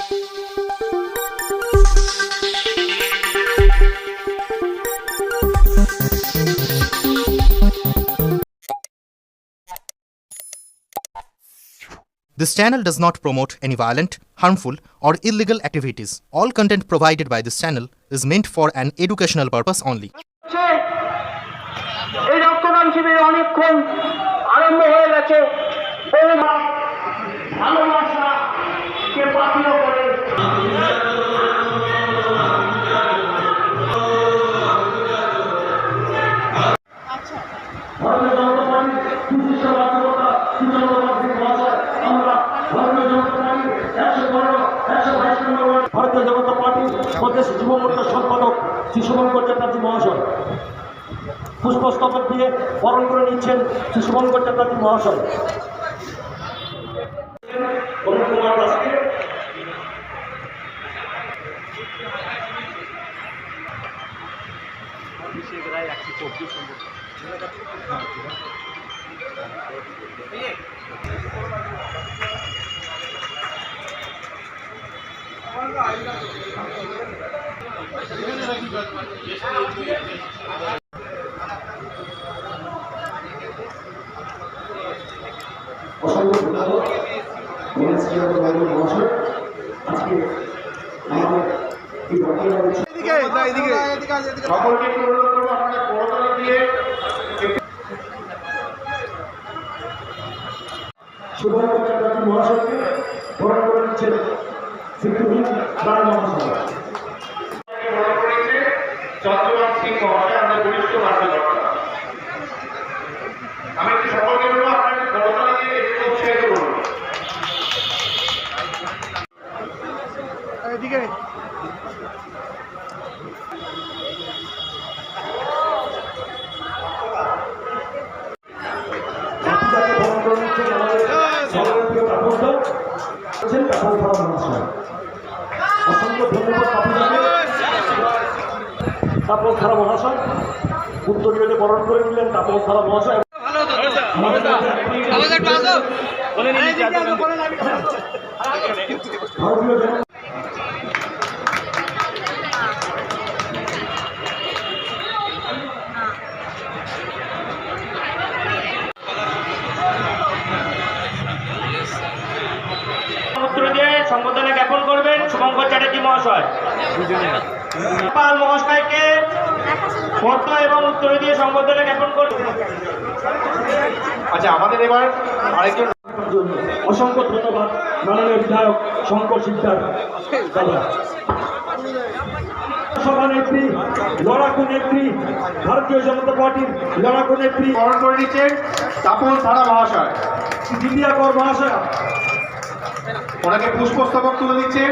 This channel does not promote any violent, harmful, or illegal activities. All content provided by this channel is meant for an educational purpose only. এই রক্তদান শিবির অনেকক্ষণ আরম্ভ হয়ে গেছে। ভালোবাসা কে পাথর করে ভারতীয় জনতা পার্টির প্রদেশ যুব মোর্চার সম্পাদক শ্রী শুভঙ্কর চ্যাটার্জি মহাশয় পুষ্পস্তবক দিয়ে বরণ করে নিচ্ছেন শ্রী শুভঙ্কর চ্যাটার্জি মহাশয়। অসংখ্য ধন্যবাদ মহাশয়। আজকে আমাদের এই সকলকে অনুরোধ করবো আপনাদের করতালি দিয়ে শুভঙ্কর চ্যাটার্জি মহাশয়কে বরণ করে নিচ্ছেন সিকিউরিটি রায় মহাশয়। চন্দ্রবান সিং মহাশয় আমাদের বরিষ্ঠ কার্যকর্তা। আমি একটু সকলকে বলবো আপনারা একটু করতালি দিয়ে একটু উৎসাহিত করুন। এদিকে অসংখ্য ধন্যবাদ তাপস ধারা মহাশয় উত্তরীয়তে বরণ করে নিলেন তাপস ধারা মহাশয়। সম্বোধনা জ্ঞাপন করবেন শুভঙ্কর চ্যাটার্জি মহাশয়। পাল মহাশয়কে পদ্ম এবং উত্তরে দিয়ে সম্বোধনা জ্ঞাপন করবেন। আচ্ছা, আমাদের এবার আরেকজন অসংখ্য ধন্যবাদ মাননীয় বিধায়ক শঙ্কর সিকদার দাদা। সভানেত্রী লড়াকু নেত্রী ভারতীয় জনতা পার্টির লড়াকু নেত্রী বরণ করে নিচ্ছেন তাপস ধারা মহাশয়। দিদিয়া কর মহাশয় ওনাকে পুষ্পস্তবক তুলে দিচ্ছেন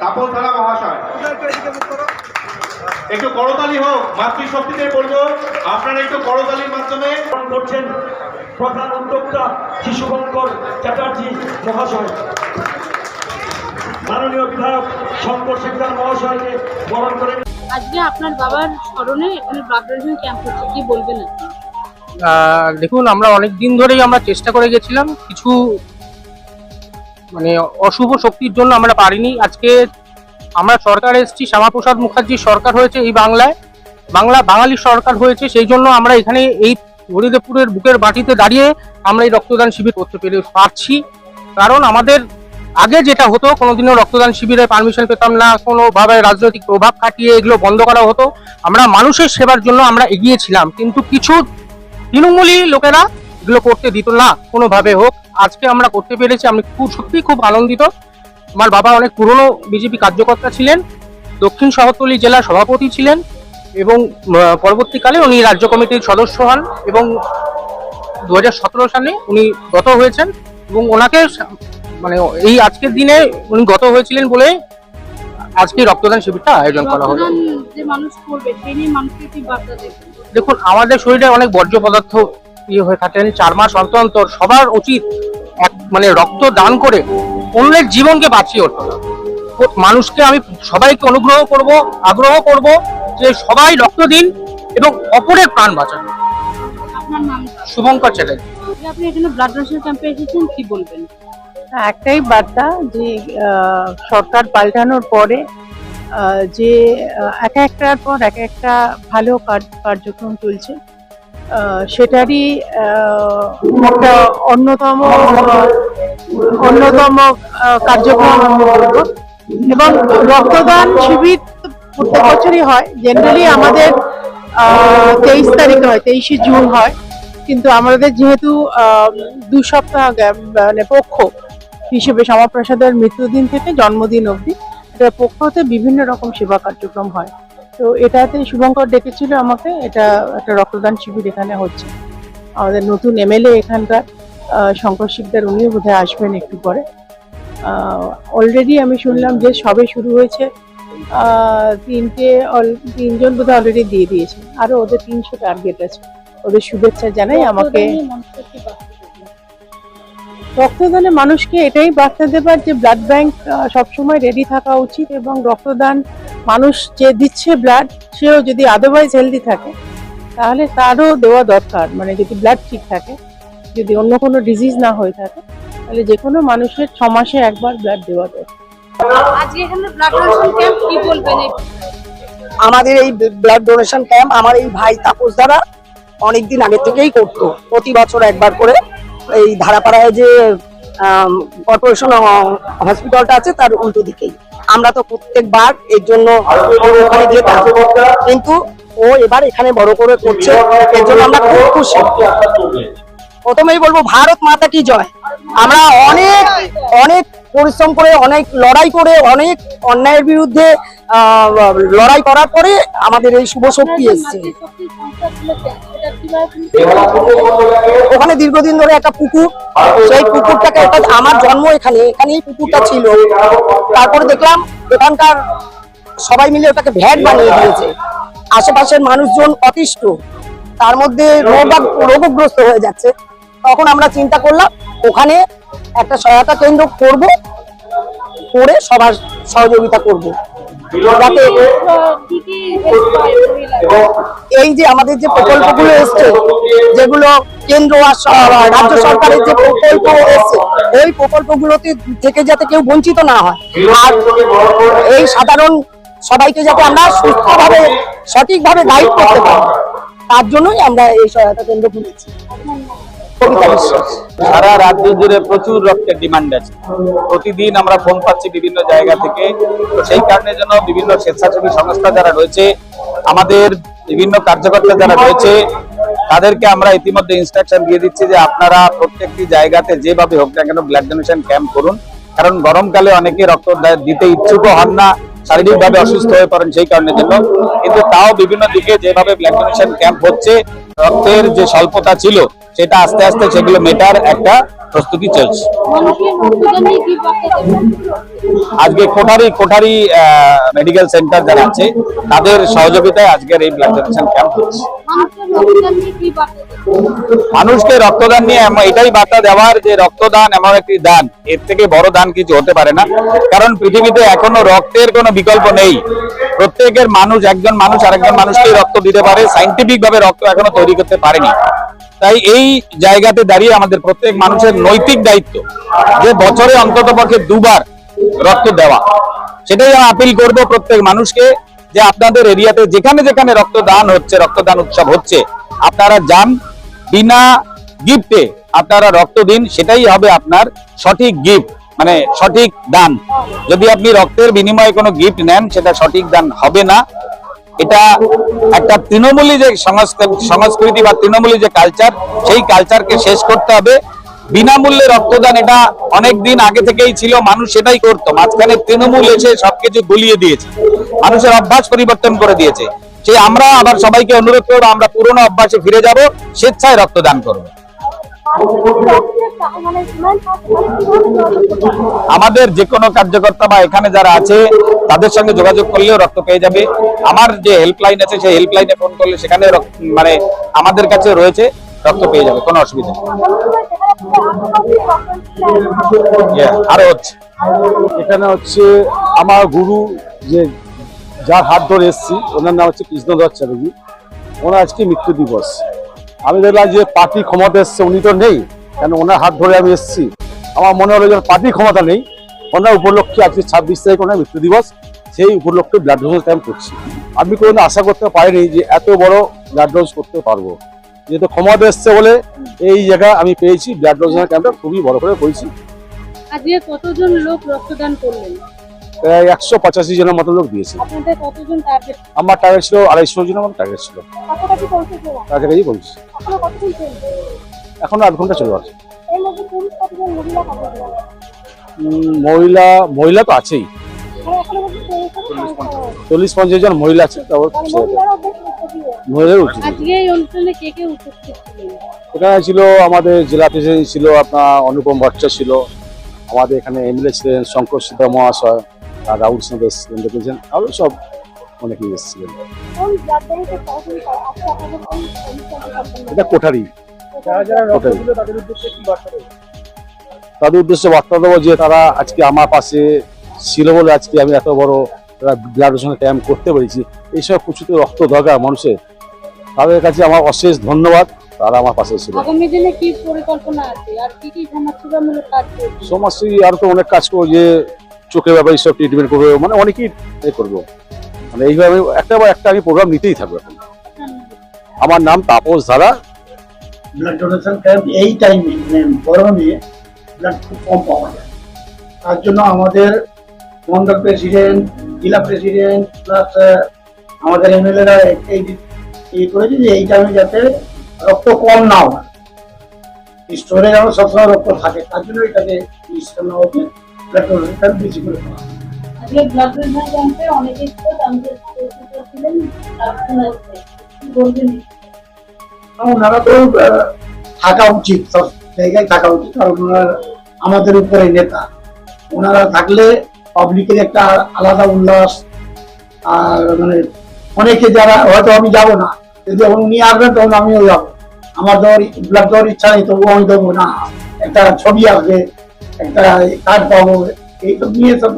তাপস ধারা মহাশয়। একটু করতালি হোক, মাতৃশক্তিতে বলবো আপনারা একটু করতালির মাধ্যমে করছেন প্রধান উদ্যোক্তা শ্রী শুভঙ্কর চ্যাটার্জি মহাশয়। মাননীয় বিধায়ক শঙ্কর সিকদার মহাশয়কে বরণ করে আজকে আপনার বাবার স্মরণে এখানে ব্লাড ডোনেশন ক্যাম্প হচ্ছে, কি বলবেন? দেখুন, আমরা অনেক দিন ধরেই আমরা চেষ্টা করে গেছিলাম, কিছু মানে অশুভ শক্তির জন্য আমরা পারিনি। আজকে আমরা সরকার এসেছি, শ্যামাপ্রসাদ মুখার্জির সরকার হয়েছে এই বাঙালির সরকার হয়েছে, সেই জন্য আমরা এখানে এই হরিদেবপুরের বুকের বাটিতে দাঁড়িয়ে আমরা এই রক্তদান শিবির করতে পারছি। কারণ আমাদের আগে যেটা হতো, কোনোদিনও রক্তদান শিবিরে পারমিশন পেতাম না, কোনোভাবে রাজনৈতিক প্রভাব খাটিয়ে এগুলো বন্ধ করা হতো। আমরা মানুষের সেবার জন্য আমরা এগিয়েছিলাম, কিন্তু কিছু তৃণমূলী লোকেরা এগুলো করতে দিত না কোনোভাবে হোক। আজকে আমরা করতে পেরেছি, আমি সত্যি খুব আনন্দিত। আমার বাবা অনেক পুরনো বিজেপি কার্যকর্তা ছিলেন, দক্ষিণ শহরতলি জেলার সভাপতি ছিলেন এবং পরবর্তীকালে উনি রাজ্য কমিটির সদস্য হন এবং 2017 সালে উনি গত হয়েছেন এবং ওনাকে মানে এই আজকের দিনে উনি গত হয়েছিলেন বলে আজকে রক্তদান শিবিরটা আয়োজন করা হলো। দেখুন, আমাদের শরীরে অনেক বর্জ্য পদার্থ হয়ে থাকেন, 4 মাস অন্তর অন্তর সবার উচিত মানে রক্ত দান করে অন্যের জীবনকে বাঁচিয়ে ওঠা। মানুষকে আমি সবাইকে আগ্রহ করব যে সবাই রক্ত দিন এবং অপরের প্রাণ বাঁচান। আপনার নাম? শুভঙ্কর চ্যাটার্জি। আপনি এখানে ব্লাড ডোনেশন ক্যাম্পে এসেছেন, কি বলবেন? একটাই বার্তা যে সরকার পাল্টানোর পরে যে এক একটার পর এক একটা ভালো কার্যক্রম চলছে, সেটারই একটা অন্যতম কার্যক্রম আমি বলবো। এবং রক্তদান শিবির প্রত্যেক বছরই হয়, জেনারেলি আমাদের 23 তারিখে হয়, 23শে জুন হয়, কিন্তু আমাদের যেহেতু 2 সপ্তাহ মানে পক্ষ হিসেবে শ্যামাপ্রসাদের মৃত্যুদিন থেকে জন্মদিন অবধি এটা পক্ষতে বিভিন্ন রকম সেবা কার্যক্রম হয়। তো এটাতে শুভঙ্কর ডেকেছিল আমাকে, এটা একটা রক্তদান শিবির এখানে হচ্ছে। আমাদের নতুন এমএলএ এখানকার শঙ্কর শিকদার, উনিও বোধহয় আসবেন একটু পরে। অলরেডি আমি শুনলাম যে সবে শুরু হয়েছে, 3জন বোধহয় অলরেডি দিয়ে দিয়েছে, আরো ওদের 300 টার্গেট আছে। ওদের শুভেচ্ছা জানাই। আমাকে রক্তদানে মানুষকে এটাই বার্তা দেবার যে ব্লাড ব্যাংক সবসময় রেডি থাকা উচিত, এবং রক্তদান মানুষ যে দিচ্ছে ব্লাড, সেও যদি আদারওয়াইজ হেলদি থাকে তাহলে তারও দেওয়া দরকার। মানে যদি ব্লাড ঠিক থাকে, যদি অন্য কোনো ডিজিজ না হয়ে থাকে, তাহলে যে কোনো মানুষের 6 মাসে একবার ব্লাড দেওয়া দরকার। আজকে এখানে ব্লাড ডোনেশন ক্যাম্প, কি বলবেন? আমাদের এই ব্লাড ডোনেশন ক্যাম্প আমার এই ভাই তাপস দ্বারা অনেকদিন আগে থেকেই করতো, প্রতি বছর একবার করে। এই ধারাপাড়ায় যে কর্পোরেশন হসপিটালটা আছে তার উল্টো দিকেই। আমরা তো প্রত্যেকবার এর জন্য ওখানে যেতাম, কিন্তু ও এবার এখানে বড় করে করছে, এর জন্য আমরা খুব খুশি। প্রথমেই বলবো ভারত মাতা কি জয়। আমরা অনেক অনেক পরিশ্রম করে, অনেক লড়াই করে, অনেক অন্যায়ের বিরুদ্ধে লড়াই করার পরে আমাদের এই শুভ শক্তি এসছে। ওখানে দীর্ঘদিন ধরে একটা পুকুর, সেই পুকুরটাকে, আমার জন্ম এখানেই পুকুরটা ছিল। তারপরে দেখলাম এখানকার সবাই মিলে ওটাকে ভ্যাট বানিয়ে দিয়েছে। আশেপাশের মানুষজন অতিষ্ঠ, তার মধ্যে রোগগ্রস্ত হয়ে যাচ্ছে। তখন আমরা চিন্তা করলাম ওখানে একটা সহায়তা কেন্দ্র করব, করে সবার সহযোগিতা করব, যাতে এই যে আমাদের যে প্রকল্পগুলো এসছে, যেগুলো কেন্দ্র আর রাজ্য সরকারের যে প্রকল্প এসছে, ওই প্রকল্পগুলোতে থেকে যাতে কেউ বঞ্চিত না হয়, আর এই সাধারণ সবাইকে যাতে আমরা সুস্থভাবে সঠিকভাবে গাইড করতে পারি, তার জন্যই আমরা এই সহায়তা কেন্দ্র খুলেছি। সারা রাজ্য জুড়ে প্রচুর রক্তের ডিমান্ড আছে। প্রতিদিন আমরা ফোন পাচ্ছি বিভিন্ন জায়গা থেকে। তো সেই কারণের জন্য বিভিন্ন স্বেচ্ছাসেবী সংস্থা যারা রয়েছে, আমাদের বিভিন্ন কার্যকর্তা যারা রয়েছে, তাদেরকে আমরা ইতিমধ্যে ইনস্ট্রাকশন দিয়ে দিচ্ছি যে আপনারা প্রত্যেকটি জায়গাতে যেভাবে হোক না কেন ব্লাড ডোনেশন ক্যাম্প করুন। কারণ গরমকালে অনেকে রক্ত দিতে ইচ্ছুক হন না, শারীরিকভাবে অসুস্থ হয়ে পড়েন সেই কারণের জন্য। কিন্তু তাও বিভিন্ন দিকে যেভাবে ব্লাড ডোনেশন ক্যাম্প হচ্ছে, রক্তের যে স্বল্পতা ছিল সেটা আস্তে আস্তে সেগুলো মেটার একটা প্রস্তুতি চলছে। আজকে কোঠারি মেডিকেল সেন্টার যারা আছে তাদের সহযোগিতায় আজকের এই ব্লাড ডোনেশন ক্যাম্প হচ্ছে। মানুষকে রক্তদান নিয়ে এটাই বার্তা দেওয়ার যে রক্তদান এমন একটি দান, এর থেকে বড় দান কিছু হতে পারে না। কারণ পৃথিবীতে এখনো রক্তের কোনো বিকল্প নেই। প্রত্যেকের মানুষ, একজন মানুষ আরেকজন মানুষকে রক্ত দিতে পারে, সাইন্টিফিক ভাবে রক্ত এখনো তৈরি করতে পারেনি। তাই এই জায়গাতে দাঁড়িয়ে আমাদের প্রত্যেক মানুষের নৈতিক দায়িত্ব যে বছরে অন্তত পক্ষে 2 বার রক্ত দেওয়া। সেটাই আমি আপিল করব প্রত্যেক মানুষকে যে আপনাদের এরিয়াতে যেখানে যেখানে রক্তদান হচ্ছে, রক্তদান উৎসব হচ্ছে, আপনারা যান, বিনা গিফটে আপনারা রক্ত দিন। সেটাই হবে আপনার সঠিক গিফট, মানে সঠিক দান। যদি আপনি রক্তের বিনিময়ে কোনো গিফট নেন, সেটা সঠিক দান হবে না। এটা একটা তৃণমূলী যে সংস্কৃতি বা তৃণমূলী যে কালচার, সেই কালচারকে শেষ করতে হবে। বিনামূল্যে রক্তদান এটা অনেক দিন আগে থেকেই ছিল, মানুষ সেটাই করতো। মাঝখানে তৃণমূল এসে সবকিছু গুলিয়ে দিয়েছে, মানুষের অভ্যাস পরিবর্তন করে দিয়েছে। সেই আমরা আবার সবাইকে অনুরোধ করবো, আমরা পুরনো অভ্যাসে ফিরে যাব, স্বেচ্ছায় রক্তদান করবো। আমাদের যে কোনো কার্যকর্তা বা এখানে যারা আছে তাদের সঙ্গে যোগাযোগ করলেও রক্ত পেয়ে যাবে। আমার যে হেল্পলাইন আছে সেই হেল্পলাইনে ফোন করলে সেখানে মানে আমাদের কাছে রয়েছে, রক্ত পেয়ে যাবে, কোনো অসুবিধা নেই। আরো হচ্ছে এখানে হচ্ছে আমার গুরু, যে যার হাত ধরে এসছি, ওনার নাম হচ্ছে কৃষ্ণধর চ্যাটার্জি। ওনার আজকে মৃত্যু দিবস। আমি দেখলাম যে পার্টি ক্ষমতা এসছে, উনি তো নেই, কেন ওনার হাত ধরে আমি এসছি। আমার মনে হলো যে পার্টির ক্ষমতা নেই, ওনার উপলক্ষে আজকে 26 তারিখ ওনার মৃত্যু দিবস, সেই উপলক্ষে ব্লাড ডোনেশন ক্যাম্প করছি। আমি কোনো আশা করতে পারিনি যে এত বড় ব্লাড ডোনেশন করতে পারবো, যেহেতু ক্ষমতা এসছে বলে এই জায়গা আমি পেয়েছি। ব্লাড ডোনেশন ক্যাম্পটা খুবই বড় করে করেছি। আজকে কতজন লোক রক্তদান করলেন? প্রায় 185 জনের মতো লোক দিয়েছে। আপনাদের কতজন টার্গেট? আমার টার্গেট ছিল 250 জনের মতো টার্গেট ছিল, কাছাকাছি পৌঁছেছে? কাছাকাছি বলছি। এখনো কতজন চলবে? এখনো 8 ঘন্টা চলে যাচ্ছে। এর মধ্যে পুরুষ কতজন, মহিলা কতজন? মহিলা তো আছেই, মানে এখনো পর্যন্ত 40-50 জন মহিলা আছে। তারপর মহিলারাও বেশ সক্রিয়। মহিলাদের উঠছে। আজকে এই অনুষ্ঠানে কে কে উপস্থিত ছিলেন? এখানে ছিল আমাদের জেলা প্রেসিডেন্ট ছিল আপনার অনুপম ভট্টাচার্য ছিল, আমাদের এখানে এমএলএ ছিলেন শঙ্কর সিদ্ধা মহাশয়, আর রাহুল সিং এসেছিলেন, দেখেছেন আরো সব অনেকেই এসেছিলেন। কোন ব্লাড ব্যাংকে সহযোগী করে আজকে আপনাদের কোন অনুষ্ঠানে? এটা কোঠারি। কোঠারি। তাদের উদ্দেশ্যে কি বার্তা দেবেন? তাদের উদ্দেশ্যে বার্তা দেবো যে তারা আজকে আমার পাশে ছিল বলে আজকে আমি এত বড় ব্লাড ডোনেশন ক্যাম্প করতে পেরেছি। এইসব কিছুতে রক্ত দরকার মানুষের, তাদের কাছে আমার অশেষ ধন্যবাদ, তারা আমার পাশে ছিল। আগামী দিনে কি পরিকল্পনা আছে আর কি কি সমাজসেবামূলক কাজ করবে? সমাজসেবী আর তো অনেক কাজ করবো, যে চোখের ব্যাপারে সব ট্রিটমেন্ট করবো, মানে অনেকেই করবো, মানে এইভাবে একটা আমি প্রোগ্রাম নিতেই থাকবো। এখন আমার নাম তাপস ধারা। ব্লাড ডোনেশন ক্যাম্প এই টাইমে গরমে ব্লাড খুব কম পাওয়া যায়, তার জন্য আমাদের মন্ডল প্রেসিডেন্ট, জেলা প্রেসিডেন্ট প্লাস আমাদের এমএলএরা এই করেছে যে এই টাইমে যাতে রক্ত কম না হয়, স্টোরে যেন সবসময় রক্ত থাকে, তার জন্য এটাকে সিস্টেম নেওয়া হচ্ছে। ব্লাড ডোনেশন ক্যাম্প বেশি করে করা হয়। আজকে ব্লাড ডোনেশন ক্যাম্পে অনেকেই আমাদের ছিলেন, কি বলবেন? ওনারা তো থাকা উচিত, সব জায়গায় থাকা উচিত, কারণ ওনারা আমাদের উপরে নেতা। ওনারা থাকলে পাবলিকের একটা আলাদা উল্লাস, আর মানে অনেকে যারা হয়তো আমি যাব না, যদি যখন উনি আসবেন তখন আমিও যাবো, আমার দেওয়ার ব্লাড দেওয়ার ইচ্ছা নেই তবুও আমি দেবো না, একটা ছবি আসবে, একটা কার্ড পাবো, এইসব নিয়ে সব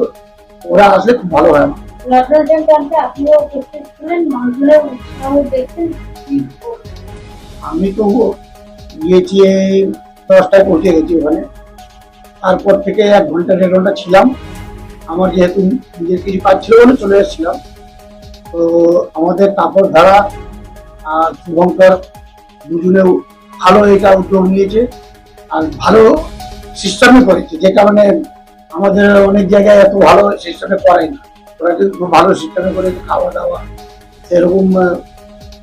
ওরা আসলে খুব ভালো হয়। ব্লাড ডোনেশন ক্যাম্পে আপনিও উপস্থিত ছিলেন, মানুষের উৎসাহ দেখছেন। আমি তো গিয়েছি 10টায় পৌঁছে গেছি ওখানে, তারপর থেকে 1 ঘন্টা 1.5 ঘন্টা ছিলাম। আমার যেহেতু নিজের কিছু কাজ ছিল বলে চলে এসেছিলাম। তো আমাদের তাপস ধারা আর শুভঙ্কর দুজনেও ভালো এটা উদ্যোগ নিয়েছে, আর ভালো সিস্টেমে করেছে, যেটা মানে আমাদের অনেক জায়গায় এত ভালো সিস্টেমে করে না, ওরা কিন্তু খুব ভালো সিস্টেমে করেছে। খাওয়া দাওয়া সেরকম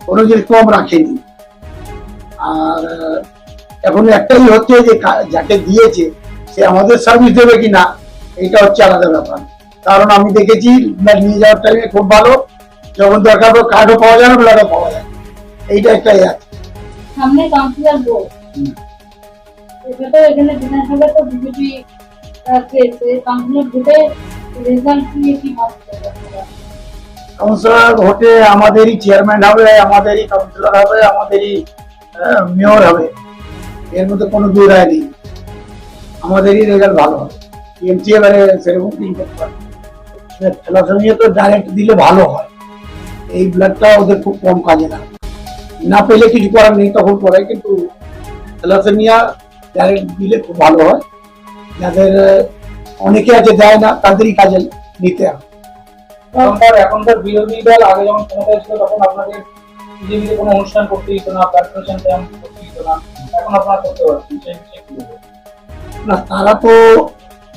কোনো জিনিস কম রাখেনি। আর এখন একটাই হচ্ছে যে যাকে দিয়েছে সে আমাদের সার্ভিস দেবে কিনা, এইটা হচ্ছে আলাদা ব্যাপার। কারণ আমি দেখেছি নিয়ে যাওয়ার টাইমে খুব ভালো, যখন দরকার পড়ে কার্ডও পাওয়া যায় না, ব্লাডও পাওয়া যায়, এইটা একটাই আছে। সামনে কাউন্সিলর ভোট, এটা তো এখানে বিধানসভা তো বিজেপি পেয়েছে, কাউন্সিলর ভোটে রেজাল্ট নিয়ে কি ভাবছেন? কাউন্সিলর ভোটে আমাদেরই চেয়ারম্যান হবে, আমাদেরই কাউন্সিলর হবে, আমাদেরই মেয়র হবে, এর মধ্যে কোনো দুই রায় নেই। আমাদেরই রেজাল্ট ভালো হবে। টিএমসি এবারে সেরকম কিছু করতে পারে, থ্যালাসেমিয়া তো ডাইরেক্ট দিলে ভালো হয়, এই ব্লাডটা ওদের খুব কম কাজে লাগে, না পেলে কিছু করার নেই তখন করে, কিন্তু থ্যালাসেমিয়া ডাইরেক্ট দিলে খুব ভালো হয়। যাদের অনেকে আছে দেয় না, তাদেরই কাজে নিতে হবে। এখনকার বিরোধী দল আগে যেমন ক্ষমতায় ছিল তখন আপনাদের বিজেপিতে কোনো অনুষ্ঠান করতে দিত না, ব্লাড ডোনেশন ক্যাম্প করতে দিত না, এখন আপনারা করতে পারছেন, সেই বিষয়ে কি বলবেন? না, তারা তো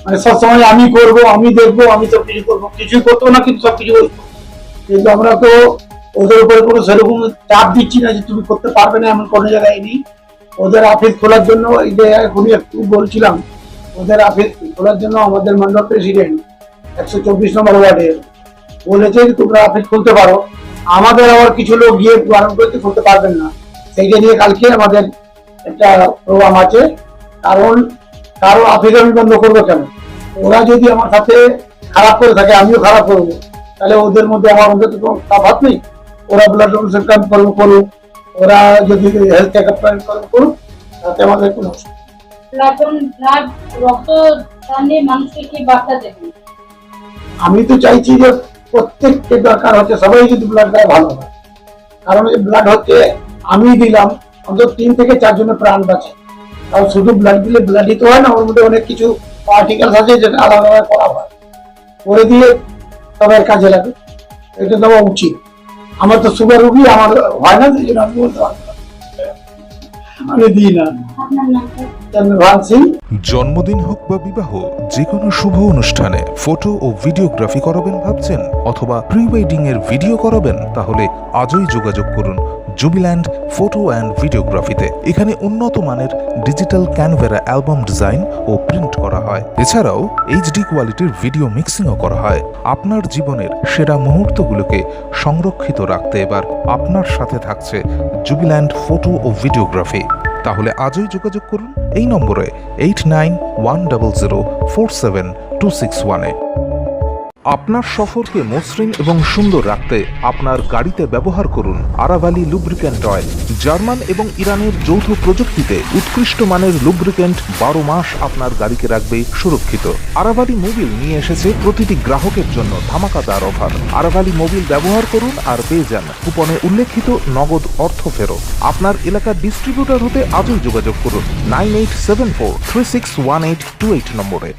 মানে সবসময় আমি করব, আমি দেখবো, আমি সব কিছু করবো, কিছুই করতো না কিন্তু সবকিছু করতো। কিন্তু আমরা তো ওদের উপরে কোনো সেরকম চাপ দিচ্ছি না যে তুমি করতে পারবে না, এমন কোনো জায়গায় নেই। ওদের অফিস খোলার জন্য এই যে এখনই একটু বলছিলাম, ওদের অফিস খোলার জন্য আমাদের মন্ডল প্রেসিডেন্ট 124 নম্বর ওয়ার্ডে বলেছে যে তোমরা অফিস খুলতে পারো। আমাদের আবার কিছু লোক গিয়ে বারণ করতে খুলতে পারবেন না, সেইটা নিয়ে কালকে আমাদের একটা প্রোগ্রাম আছে। কারণ কারো অফিস আমি বন্ধ করবো কেন? ওরা যদি আমার সাথে খারাপ করে থাকে আমিও খারাপ করবো, তাহলে ওদের মধ্যে আমার মধ্যে তো কোনো তফাৎ নেই। ওরা ব্লাড ডোনেশন ক্যাম্প করুক, ওরা যদি হেলথ চেক আপ করুক, তাতে আমাদের কোনো রক্তদান নিয়ে মানুষকে কি বার্তা দেবেন? আমি তো চাইছি যে প্রত্যেককে দরকার হচ্ছে সবাই যদি ব্লাড দেয় ভালো হয়, কারণ এই ব্লাড হচ্ছে আমি দিলাম অন্তত 3 থেকে 4 জনের প্রাণ বাঁচে। কারণ শুধু ব্লাড দিলে ব্লাডই তো হয় না, ওর মধ্যে অনেক কিছু পার্টিকেলস আছে যেটা আলাদা আলাদা করা হয়, করে দিয়ে তবে কাজে লাগে, এটা দেওয়া উচিত। আমার তো সুগার রুগী, আমার হয় না, সেই জন্য আমি বলতে পারবো না, আমি দিই না। আপনার নামটা? চন্দ্রভান সিং। জন্মদিন হোক বা বিবাহ, যে কোনো শুভ অনুষ্ঠানে ফটো ও ভিডিওগ্রাফি করাবেন ভাবছেন, অথবা প্রি ওয়েডিং এর ভিডিও করাবেন, তাহলে আজই যোগাযোগ করুন জুবিল্যান্ড ফটো অ্যান্ড ভিডিওগ্রাফিতে। এখানে উন্নত মানের ডিজিটাল ক্যানভেরা অ্যালবাম ডিজাইন ও প্রিন্ট করা হয়। এছাড়াও এইচডি কোয়ালিটির ভিডিও মিক্সিংও করা হয়। আপনার জীবনের সেরা মুহূর্তগুলোকে সংরক্ষিত রাখতে এবার আপনার সাথে থাকছে জুবিল্যান্ড ফটো ও ভিডিওগ্রাফি। তাহলে আজই যোগাযোগ করুন এই নম্বরে 8910047261-এ। আপনার সফরকে মসৃণ এবং সুন্দর রাখতে আপনার গাড়িতে ব্যবহার করুন আরাভালি লুব্রিক্যান্ট অয়েল। জার্মান এবং ইরানের যৌথ প্রযুক্তিতে উৎকৃষ্ট মানের লুব্রিক্যান্ট 12 মাস আপনার গাড়িকে রাখবে সুরক্ষিত। আরাভালি মোবিল নিয়ে এসেছে প্রতিটি গ্রাহকের জন্য ধামাকাদার অফার। আরাভালি মোবিল ব্যবহার করুন আর পেয়ে যান কুপনে উল্লেখিত নগদ অর্থ ফেরত। আপনার এলাকার ডিস্ট্রিবিউটর হতে আজই যোগাযোগ করুন 9874361828 নম্বরে।